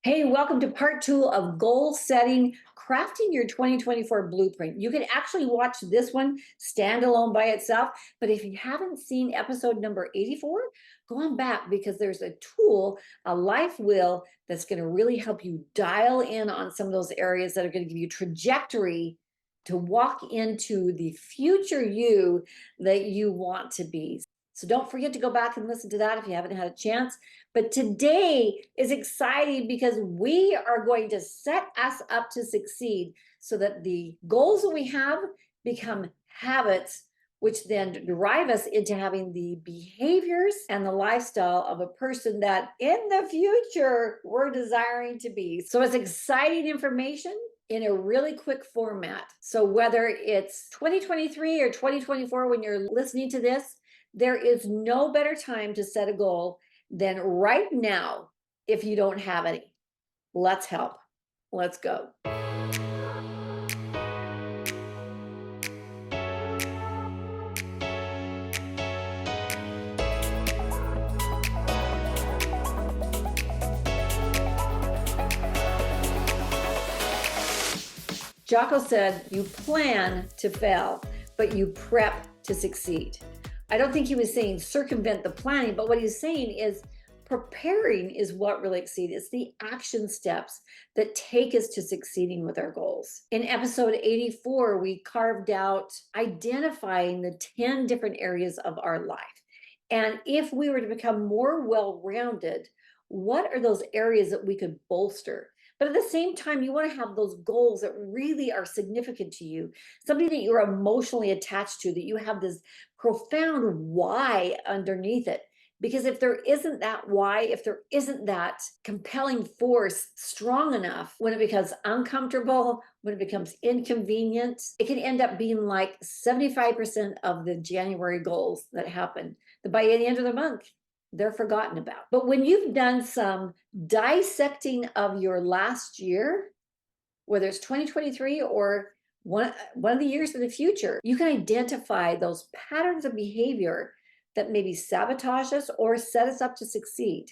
Hey, welcome to part two of goal setting, crafting your 2024 blueprint. You can actually watch this one standalone by itself, but if you haven't seen episode number 84, go on back because there's a tool, a life wheel that's going to really help you dial in on some of those areas that are going to give you trajectory to walk into the future you that you want to be. So don't forget to go back and listen to that if you haven't had a chance. But today is exciting because we are going to set us up to succeed so that the goals that we have become habits, which then drive us into having the behaviors and the lifestyle of a person that in the future we're desiring to be. So it's exciting information in a really quick format. So whether it's 2023 or 2024, when you're listening to this, there is no better time to set a goal than right now if you don't have any. Let's help. Let's go. Jocko said, you plan to fail, but you prep to succeed. I don't think he was saying circumvent the planning, but what he's saying is preparing is what really exceeds. It's the action steps that take us to succeeding with our goals. In episode 84, we carved out identifying the 10 different areas of our life. And if we were to become more well-rounded, what are those areas that we could bolster? But at the same time, you want to have those goals that really are significant to you, something that you're emotionally attached to, that you have this profound why underneath it. Because if there isn't that why, if there isn't that compelling force strong enough, when it becomes uncomfortable, when it becomes inconvenient, it can end up being like 75% of the January goals that happen. That by the end of the month, they're forgotten about. But when you've done some dissecting of your last year, whether it's 2023 or one of the years in the future, you can identify those patterns of behavior that maybe sabotage us or set us up to succeed.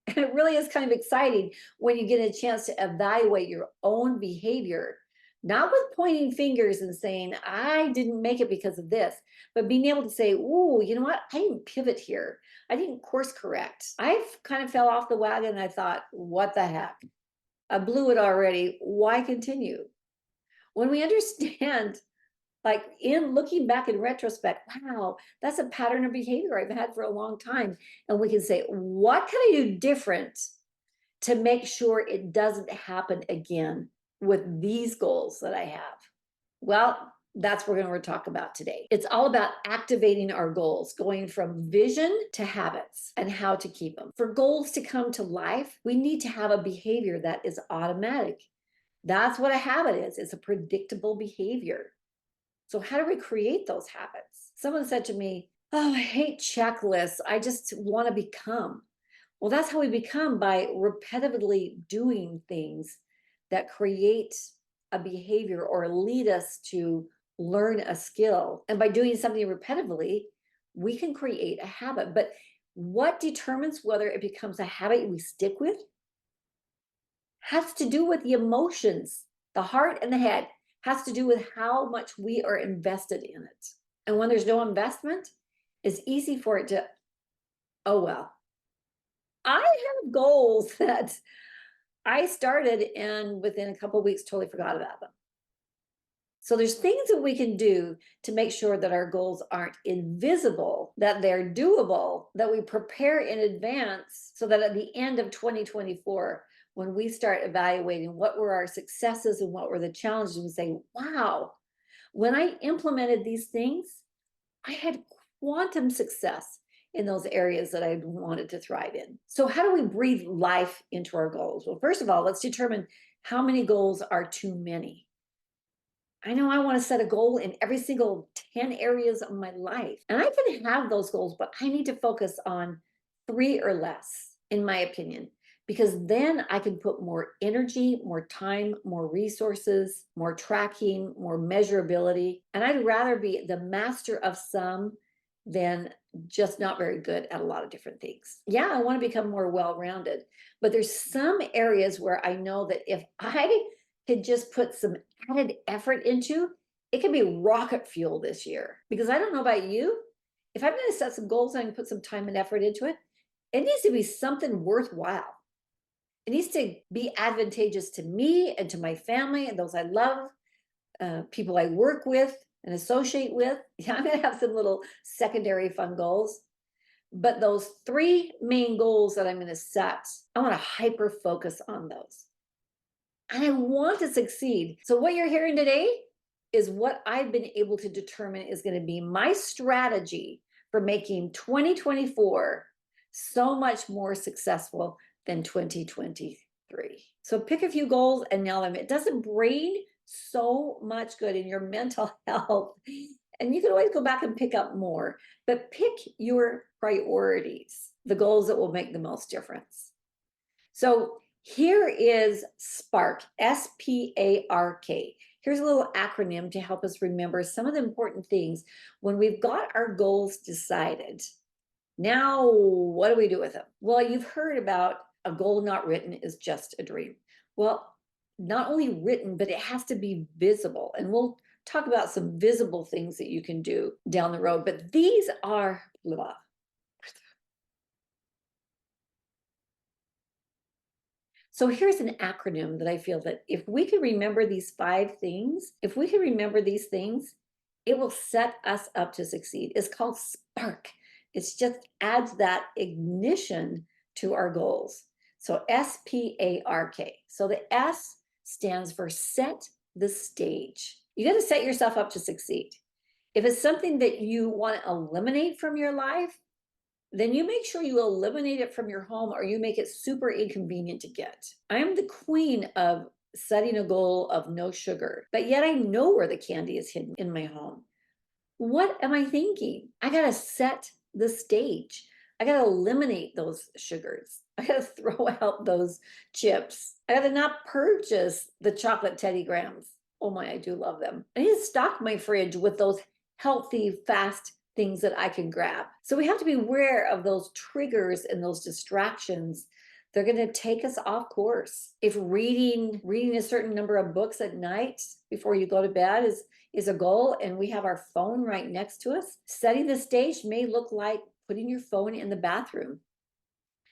And it really is kind of exciting when you get a chance to evaluate your own behavior, not with pointing fingers and saying, I didn't make it because of this, but being able to say, oh, you know what? I didn't pivot here. I didn't course correct. I kind of fell off the wagon and I thought, what the heck? I blew it already. Why continue? When we understand, like in looking back in retrospect, wow, that's a pattern of behavior I've had for a long time. And we can say, what can I do different to make sure it doesn't happen again with these goals that I have? Well, that's what we're going to talk about today. It's all about activating our goals, going from vision to habits and how to keep them. For goals to come to life, we need to have a behavior that is automatic. That's what a habit is. It's a predictable behavior. So how do we create those habits? Someone said to me, oh, I hate checklists. I just want to become. Well, that's how we become, by repetitively doing things that create a behavior or lead us to learn a skill. And by doing something repetitively, we can create a habit. But what determines whether it becomes a habit we stick with has to do with the emotions. The heart and the head has to do with how much we are invested in it. And when there's no investment, it's easy for it to, oh, well. I have goals that I started and within a couple of weeks totally forgot about them. So there's things that we can do to make sure that our goals aren't invisible, that they're doable, that we prepare in advance so that at the end of 2024, when we start evaluating what were our successes and what were the challenges, we say, wow, when I implemented these things, I had quantum success in those areas that I wanted to thrive in. So how do we breathe life into our goals? Well, first of all, let's determine how many goals are too many. I know I want to set a goal in every single 10 areas of my life. And I can have those goals, but I need to focus on 3 or less, in my opinion, because then I can put more energy, more time, more resources, more tracking, more measurability. And I'd rather be the master of some then just not very good at a lot of different things. Yeah, I want to become more well-rounded, but there's some areas where I know that if I could just put some added effort into, it can be rocket fuel this year. Because I don't know about you, if I'm going to set some goals and I can put some time and effort into it, it needs to be something worthwhile. It needs to be advantageous to me and to my family and those I love, people I work with and associate with. Yeah, I'm going to have some little secondary fun goals. But those three main goals that I'm going to set, I want to hyper focus on those. And I want to succeed. So, what you're hearing today is what I've been able to determine is going to be my strategy for making 2024 so much more successful than 2023. So, pick a few goals and nail them. It doesn't bring so much good in your mental health. And you can always go back and pick up more, but pick your priorities, the goals that will make the most difference. So here is SPARK, SPARK. Here's a little acronym to help us remember some of the important things when we've got our goals decided. Now, what do we do with them? Well, you've heard about a goal not written is just a dream. Well, not only written, but it has to be visible. And we'll talk about some visible things that you can do down the road. But these are blah. So here's an acronym that I feel that if we can remember these 5 things, if we can remember these things, it will set us up to succeed. It's called SPARK. It just adds that ignition to our goals. So SPARK. So the S stands for set the stage. You got to set yourself up to succeed. If it's something that you want to eliminate from your life, then you make sure you eliminate it from your home or you make it super inconvenient to get. I am the queen of setting a goal of no sugar, but yet I know where the candy is hidden in my home. What am I thinking? I got to set the stage. I got to eliminate those sugars. I got to throw out those chips. I got to not purchase the chocolate Teddy Grahams. Oh my, I do love them. I need to stock my fridge with those healthy, fast things that I can grab. So we have to be aware of those triggers and those distractions. They're going to take us off course. If reading a certain number of books at night before you go to bed is a goal, and we have our phone right next to us, setting the stage may look like putting your phone in the bathroom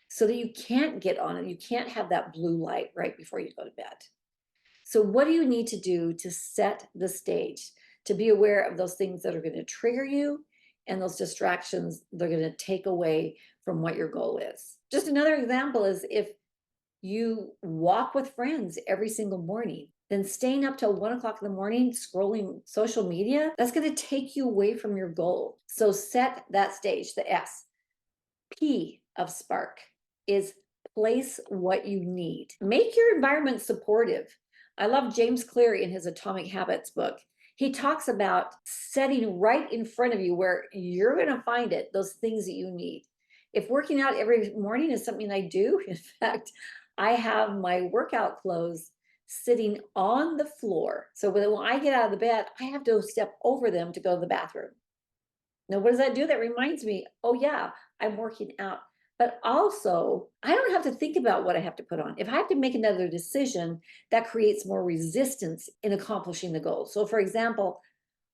so that you can't get on it. You can't have that blue light right before you go to bed. So what do you need to do to set the stage, to be aware of those things that are going to trigger you and those distractions they're going to take away from what your goal is? Just another example is if you walk with friends every single morning, then staying up till 1 o'clock in the morning scrolling social media, that's going to take you away from your goal. So set that stage. The S. P of SPARK is place what you need. Make your environment supportive. I love James Clear in his Atomic Habits book. He talks about setting right in front of you where you're going to find it, those things that you need. If working out every morning is something I do, in fact, I have my workout clothes sitting on the floor. So when I get out of the bed, I have to step over them to go to the bathroom. Now, what does that do? That reminds me, oh yeah, I'm working out. But also, I don't have to think about what I have to put on. If I have to make another decision, that creates more resistance in accomplishing the goal. So for example,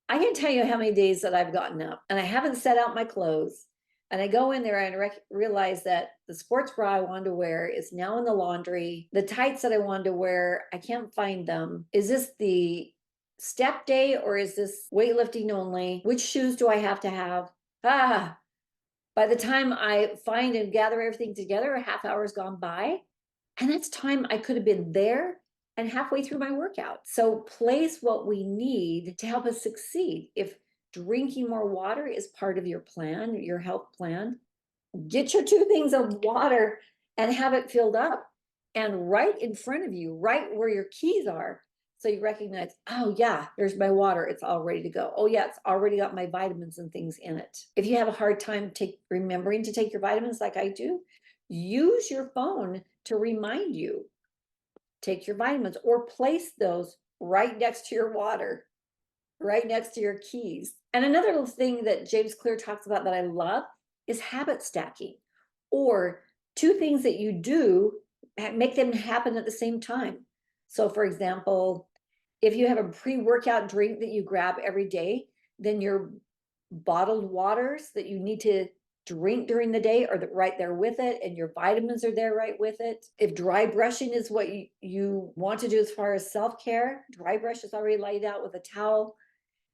I can tell you how many days that I've gotten up and I haven't set out my clothes. And I go in there and realize that the sports bra I wanted to wear is now in the laundry. The tights that I wanted to wear, I can't find them. Is this the step day or is this weightlifting only? Which shoes do I have to have? By the time I find and gather everything together, a half hour's gone by. And that's time I could have been there and halfway through my workout. So place what we need to help us succeed. If drinking more water is part of your plan, your health plan, get your 2 things of water and have it filled up. And right in front of you, right where your keys are, so you recognize, oh yeah, there's my water. It's all ready to go. Oh yeah, it's already got my vitamins and things in it. If you have a hard time remembering to take your vitamins like I do, use your phone to remind you. Take your vitamins or place those right next to your water. right next to your keys. And another little thing that James Clear talks about that I love is habit stacking, or two things that you do make them happen at the same time. So, for example, if you have a pre-workout drink that you grab every day, then your bottled waters that you need to drink during the day are right there with it, and your vitamins are there right with it. If dry brushing is what you want to do as far as self-care, dry brush is already laid out with a towel.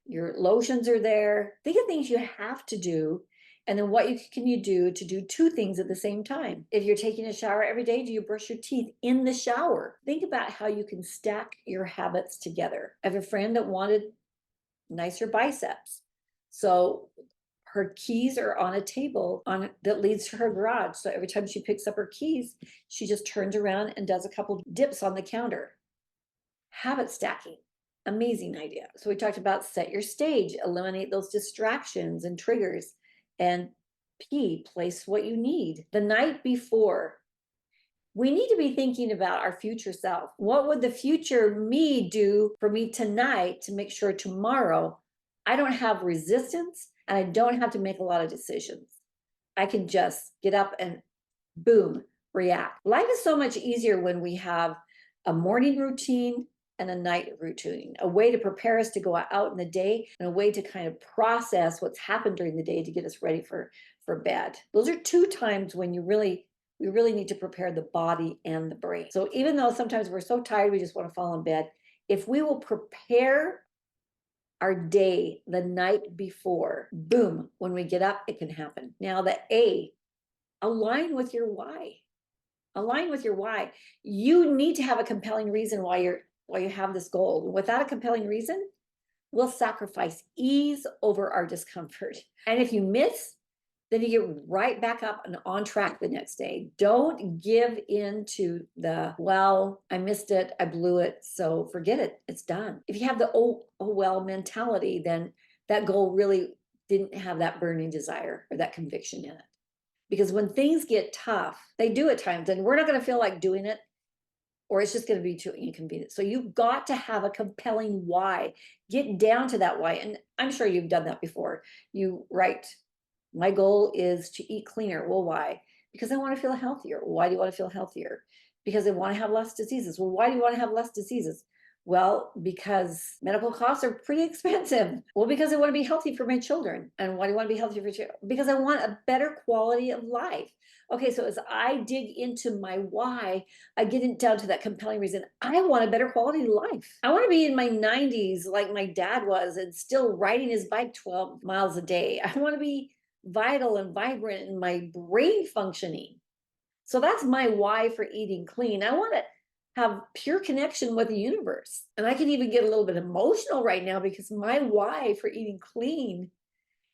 Your lotions are there. Think of things you have to do, and then what can you do to do two things at the same time? If you're taking a shower every day, do you brush your teeth in the shower? Think about how you can stack your habits together. I have a friend that wanted nicer biceps. So her keys are on a table that leads to her garage. So every time she picks up her keys, she just turns around and does a couple dips on the counter. Habit stacking. Amazing idea. So we talked about set your stage, eliminate those distractions and triggers, and P, place what you need. The night before, we need to be thinking about our future self. What would the future me do for me tonight to make sure tomorrow I don't have resistance and I don't have to make a lot of decisions? I can just get up and boom, react. Life is so much easier when we have a morning routine and a night routine, a way to prepare us to go out in the day, and a way to kind of process what's happened during the day to get us ready for bed. Those are two times when we really need to prepare the body and the brain. So even though sometimes we're so tired we just want to fall in bed, if we will prepare our day the night before, boom, when we get up, it can happen. Now the A, align with your why. Align with your why. You need to have a compelling reason why you have this goal. Without a compelling reason, we'll sacrifice ease over our discomfort. And if you miss, then you get right back up and on track the next day. Don't give in to the, well, I missed it, I blew it, so forget it, it's done. If you have the oh well mentality, then that goal really didn't have that burning desire or that conviction in it. Because when things get tough, they do at times, and we're not going to feel like doing it, or it's just going to be too inconvenient. So you've got to have a compelling why. Get down to that why. And I'm sure you've done that before. You write, my goal is to eat cleaner. Well, why? Because I want to feel healthier. Why do you want to feel healthier? Because I want to have less diseases. Well, why do you want to have less diseases? Well, because medical costs are pretty expensive. Well, because I want to be healthy for my children. And why do you want to be healthy for children? Because I want a better quality of life. Okay, so as I dig into my why, I get it down to that compelling reason. I want a better quality of life. I want to be in my 90s like my dad was and still riding his bike 12 miles a day. I want to be vital and vibrant in my brain functioning. So that's my why for eating clean. I want to have pure connection with the universe. And I can even get a little bit emotional right now because my why for eating clean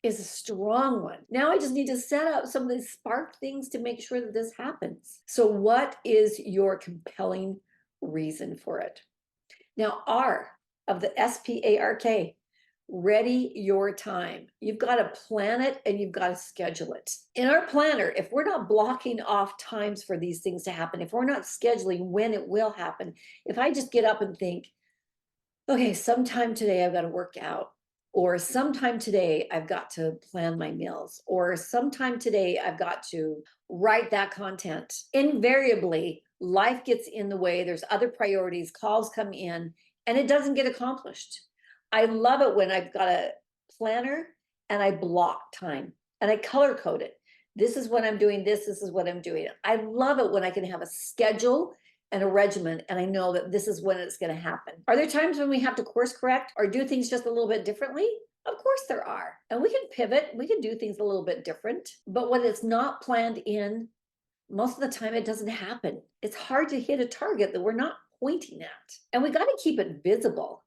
is a strong one. Now I just need to set up some of these spark things to make sure that this happens. So what is your compelling reason for it? Now, R of the SPARK, ready your time. You've got to plan it and you've got to schedule it. In our planner, if we're not blocking off times for these things to happen, if we're not scheduling when it will happen, if I just get up and think, okay, sometime today I've got to work out, or sometime today I've got to plan my meals, or sometime today I've got to write that content. Invariably, life gets in the way. There's other priorities, calls come in, and it doesn't get accomplished. I love it when I've got a planner and I block time and I color code it. This is what I'm doing. This is what I'm doing. I love it when I can have a schedule and a regimen, and I know that this is when it's going to happen. Are there times when we have to course correct or do things just a little bit differently? Of course there are. And we can pivot, we can do things a little bit different. But when it's not planned in, most of the time it doesn't happen. It's hard to hit a target that we're not pointing at. And we got to keep it visible.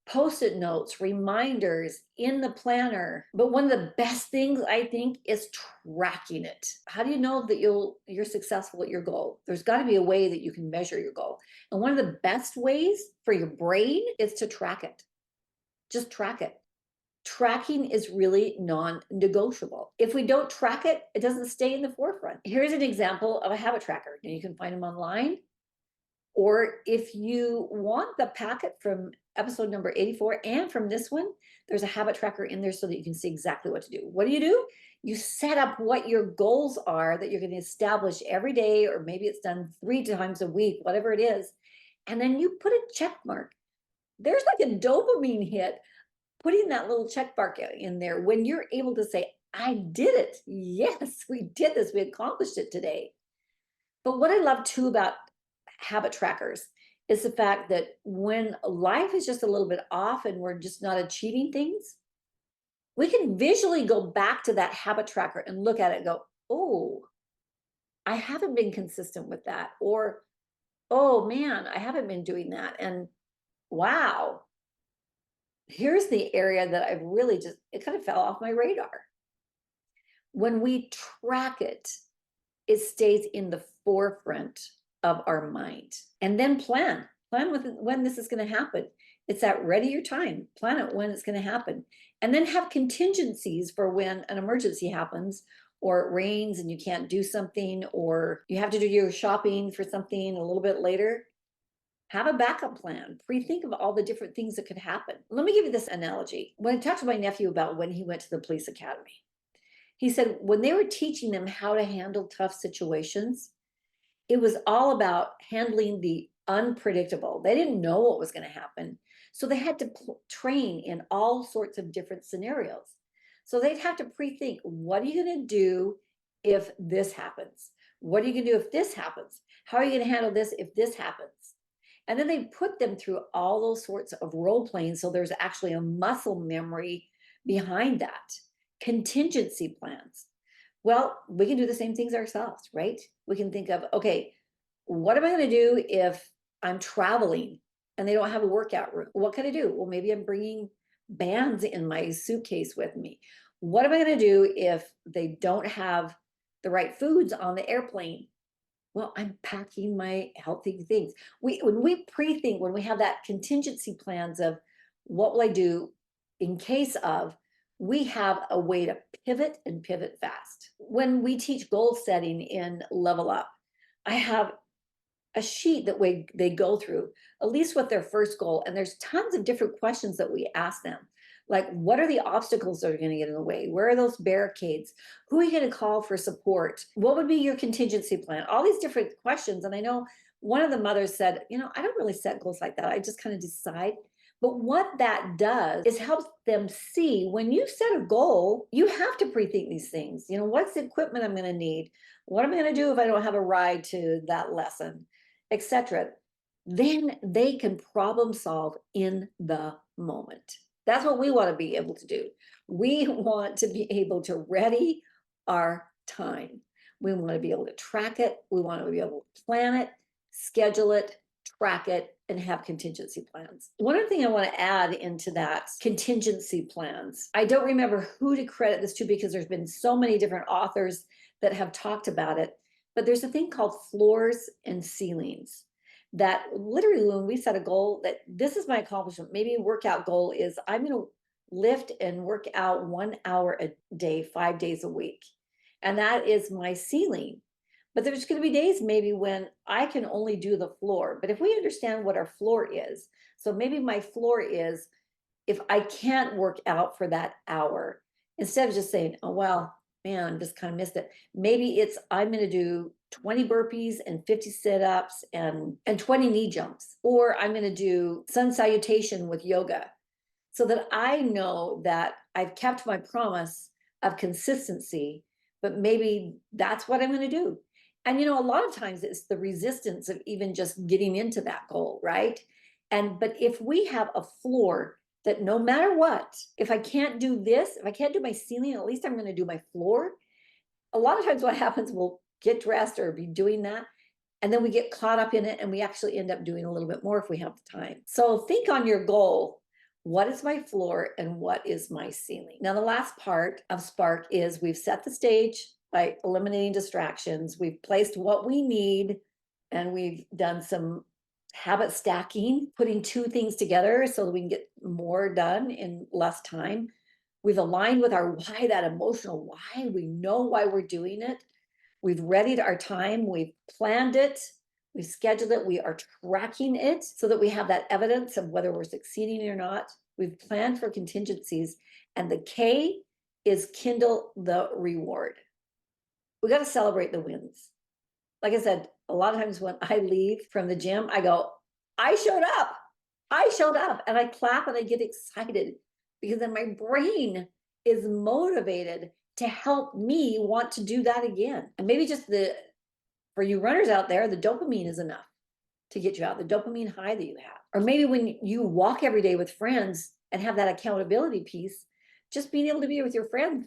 Post-it notes, reminders in the planner. But one of the best things I think is tracking it. How do you know that you're successful at your goal? There's got to be a way that you can measure your goal. And one of the best ways for your brain is to track it. Just track it. Tracking is really non-negotiable. If we don't track it, it doesn't stay in the forefront. Here's an example of a habit tracker. You can find them online. Or if you want the packet from episode number 84 and from this one, there's a habit tracker in there so that you can see exactly what to do. What do? You set up what your goals are that you're going to establish every day, or maybe it's done 3 times a week, whatever it is. And then you put a check mark. There's like a dopamine hit putting that little check mark in there when you're able to say, I did it. Yes, we did this. We accomplished it today. But what I love too about habit trackers is the fact that when life is just a little bit off and we're just not achieving things, we can visually go back to that habit tracker and look at it and go, oh, I haven't been consistent with that. Or, oh man, I haven't been doing that. And wow, here's the area that I've really just, it kind of fell off my radar. When we track it, it stays in the forefront of our mind. And then plan with when this is going to happen. It's that ready your time, plan it when it's going to happen. And then have contingencies for when an emergency happens, or it rains and you can't do something, or you have to do your shopping for something a little bit later. Have a backup plan. Pre-think of all the different things that could happen. Let me give you this analogy. When I talked to my nephew about when he went to the police academy, he said when they were teaching them how to handle tough situations, it was all about handling the unpredictable. They didn't know what was going to happen. So they had to train in all sorts of different scenarios. So they'd have to pre-think, what are you going to do if this happens? What are you going to do if this happens? How are you going to handle this if this happens? And then they put them through all those sorts of role playing. So there's actually a muscle memory behind that. Contingency plans. Well, we can do the same things ourselves, right? We can think of, okay, what am I going to do if I'm traveling and they don't have a workout room? What can I do? Well, maybe I'm bringing bands in my suitcase with me. What am I going to do if they don't have the right foods on the airplane? Well, I'm packing my healthy things. When we pre-think, when we have that contingency plans of what will I do in case of, we have a way to pivot and pivot fast. When we teach goal setting in Level Up, I have a sheet that they go through, at least with their first goal. And there's tons of different questions that we ask them. Like, what are the obstacles that are going to get in the way? Where are those barricades? Who are you going to call for support? What would be your contingency plan? All these different questions. And I know one of the mothers said, I don't really set goals like that. I just kind of decide. But what that does is helps them see when you set a goal, you have to pre-think these things. What's the equipment I'm going to need? What am I going to do if I don't have a ride to that lesson, etc.? Then they can problem solve in the moment. That's what we want to be able to do. We want to be able to ready our time. We want to be able to track it. We want to be able to plan it, schedule it, track it, and have contingency plans. One other thing I want to add into that contingency plans, I don't remember who to credit this to because there's been so many different authors that have talked about it, but there's a thing called floors and ceilings. That literally when we set a goal that this is my accomplishment, maybe a workout goal is I'm going to lift and work out 1 hour a day, 5 days a week. And that is my ceiling. But there's going to be days maybe when I can only do the floor. But if we understand what our floor is, so maybe my floor is if I can't work out for that hour, instead of just saying, oh, well, man, just kind of missed it. Maybe it's I'm going to do 20 burpees and 50 sit-ups and 20 knee jumps, or I'm going to do sun salutation with yoga, so that I know that I've kept my promise of consistency, but maybe that's what I'm going to do. And a lot of times it's the resistance of even just getting into that goal, right? But if we have a floor that no matter what, if I can't do this, if I can't do my ceiling, at least I'm going to do my floor. A lot of times what happens, we'll get dressed or be doing that, and then we get caught up in it and we actually end up doing a little bit more if we have the time. So think on your goal. What is my floor and what is my ceiling? Now, the last part of Spark is we've set the stage by eliminating distractions. We've placed what we need, and we've done some habit stacking, putting 2 things together so that we can get more done in less time. We've aligned with our why, that emotional why. We know why we're doing it. We've readied our time. We've planned it. We've scheduled it. We are tracking it so that we have that evidence of whether we're succeeding or not. We've planned for contingencies. And the K is Kindle the Reward. We got to celebrate the wins. Like I said, a lot of times when I leave from the gym, I go, I showed up. I showed up, and I clap and I get excited because then my brain is motivated to help me want to do that again. And maybe just for you runners out there, the dopamine is enough to get you out, the dopamine high that you have. Or maybe when you walk every day with friends and have that accountability piece, just being able to be with your friends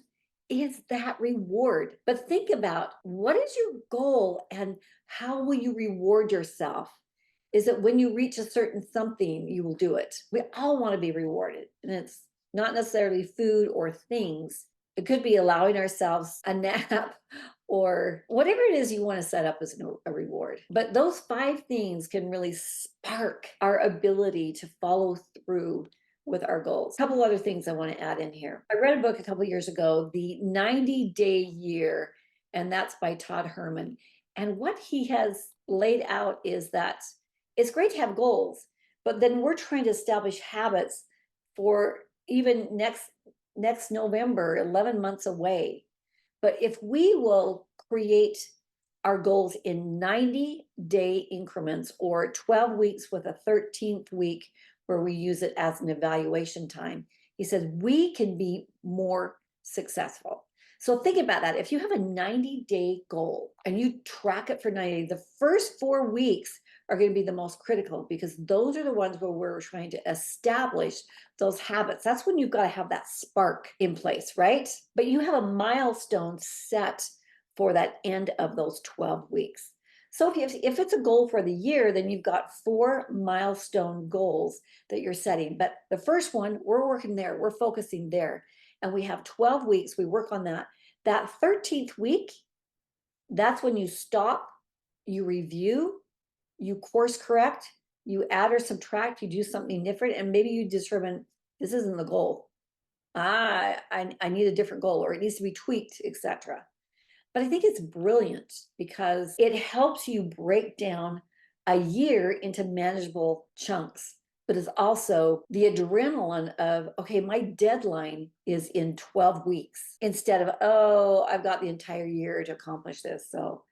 is that reward. But think about, what is your goal and how will you reward yourself? Is it when you reach a certain something, you will do it? We all want to be rewarded, and it's not necessarily food or things. It could be allowing ourselves a nap or whatever it is you want to set up as a reward. But those 5 things can really spark our ability to follow through with our goals. A couple other things I want to add in here. I read a book a couple years ago, The 90-Day Year, and that's by Todd Herman. And what he has laid out is that it's great to have goals, but then we're trying to establish habits for even next November, 11 months away. But if we will create our goals in 90-day increments, or 12 weeks with a 13th week where we use it as an evaluation time, he says we can be more successful. So think about that. If you have a 90-day goal and you track it for 90, the first 4 weeks are going to be the most critical, because those are the ones where we're trying to establish those habits. That's when you've got to have that spark in place, right? But you have a milestone set for that end of those 12 weeks. So if it's a goal for the year, then you've got 4 milestone goals that you're setting. But the first one, we're working there, we're focusing there. And we have 12 weeks, we work on that. That 13th week, that's when you stop, you review, you course correct, you add or subtract, you do something different, and maybe you determine this isn't the goal. I need a different goal, or it needs to be tweaked, etc. But I think it's brilliant because it helps you break down a year into manageable chunks, but it's also the adrenaline of, okay, my deadline is in 12 weeks instead of, oh, I've got the entire year to accomplish this, so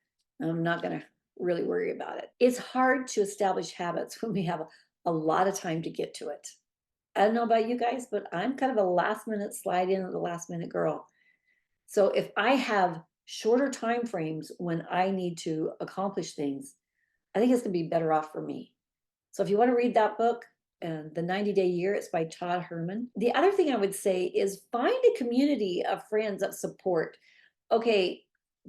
I'm not going to really worry about it. It's hard to establish habits when we have a lot of time to get to it. I don't know about you guys, but I'm kind of a last minute slide in, the last minute girl. So if I have shorter time frames when I need to accomplish things, I think it's going to be better off for me. So if you want to read that book, The 90-Day Year, it's by Todd Herman. The other thing I would say is find a community of friends of support. Okay,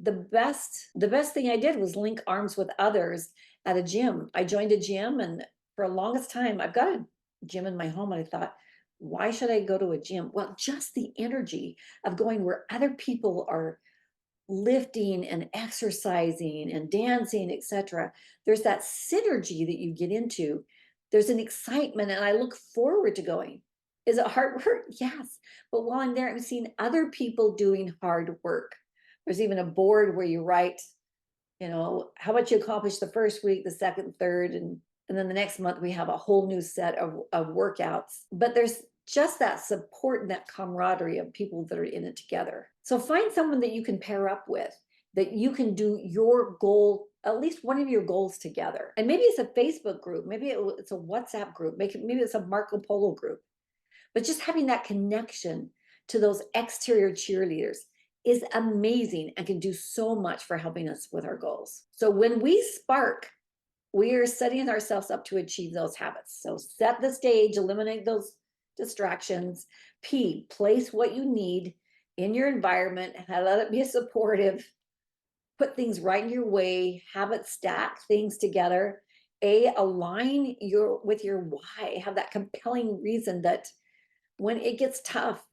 the best thing I did was link arms with others at a gym. I joined a gym, and for the longest time, I've got a gym in my home, and I thought, why should I go to a gym? Well, just the energy of going where other people are lifting and exercising and dancing, etc. There's that synergy that you get into. There's an excitement, and I look forward to going. Is it hard work? Yes. But while I'm there, I'm seeing other people doing hard work. There's even a board where you write, how much you accomplished the first week, the second, third, and then the next month we have a whole new set of workouts. But there's just that support and that camaraderie of people that are in it together. So find someone that you can pair up with, that you can do your goal, at least one of your goals together. And maybe it's a Facebook group, maybe it's a WhatsApp group, maybe it's a Marco Polo group. But just having that connection to those exterior cheerleaders is amazing and can do so much for helping us with our goals. So when we spark, we are setting ourselves up to achieve those habits. So set the stage, eliminate those distractions. P, place what you need in your environment and let it be supportive. Put things right in your way, have it stack things together. A, align with your why, have that compelling reason that when it gets tough,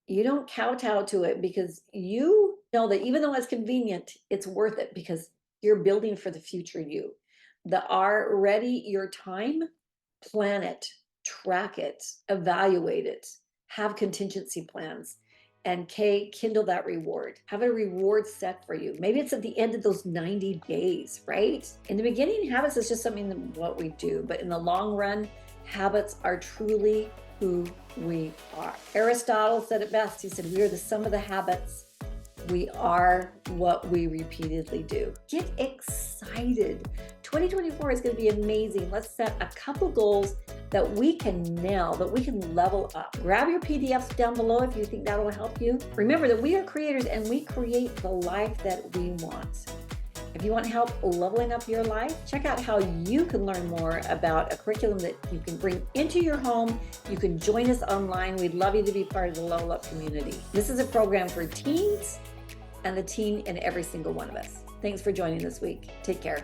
you don't kowtow to it, because you know that even though it's convenient, it's worth it because you're building for the future you. The R, ready your time, plan it, track it, evaluate it, have contingency plans. And K, Kindle that reward. Have a reward set for you. Maybe it's at the end of those 90 days, right? In the beginning, habits is just something that what we do, but in the long run, habits are truly who we are. Aristotle said it best. He said, we are the sum of the habits. We are what we repeatedly do. Get excited. 2024 is going to be amazing. Let's set a couple goals that we can nail, that we can level up. Grab your PDFs down below if you think that will help you. Remember that we are creators and we create the life that we want. If you want help leveling up your life, check out how you can learn more about a curriculum that you can bring into your home. You can join us online. We'd love you to be part of the Level Up community. This is a program for teens and the teen in every single one of us. Thanks for joining this week. Take care.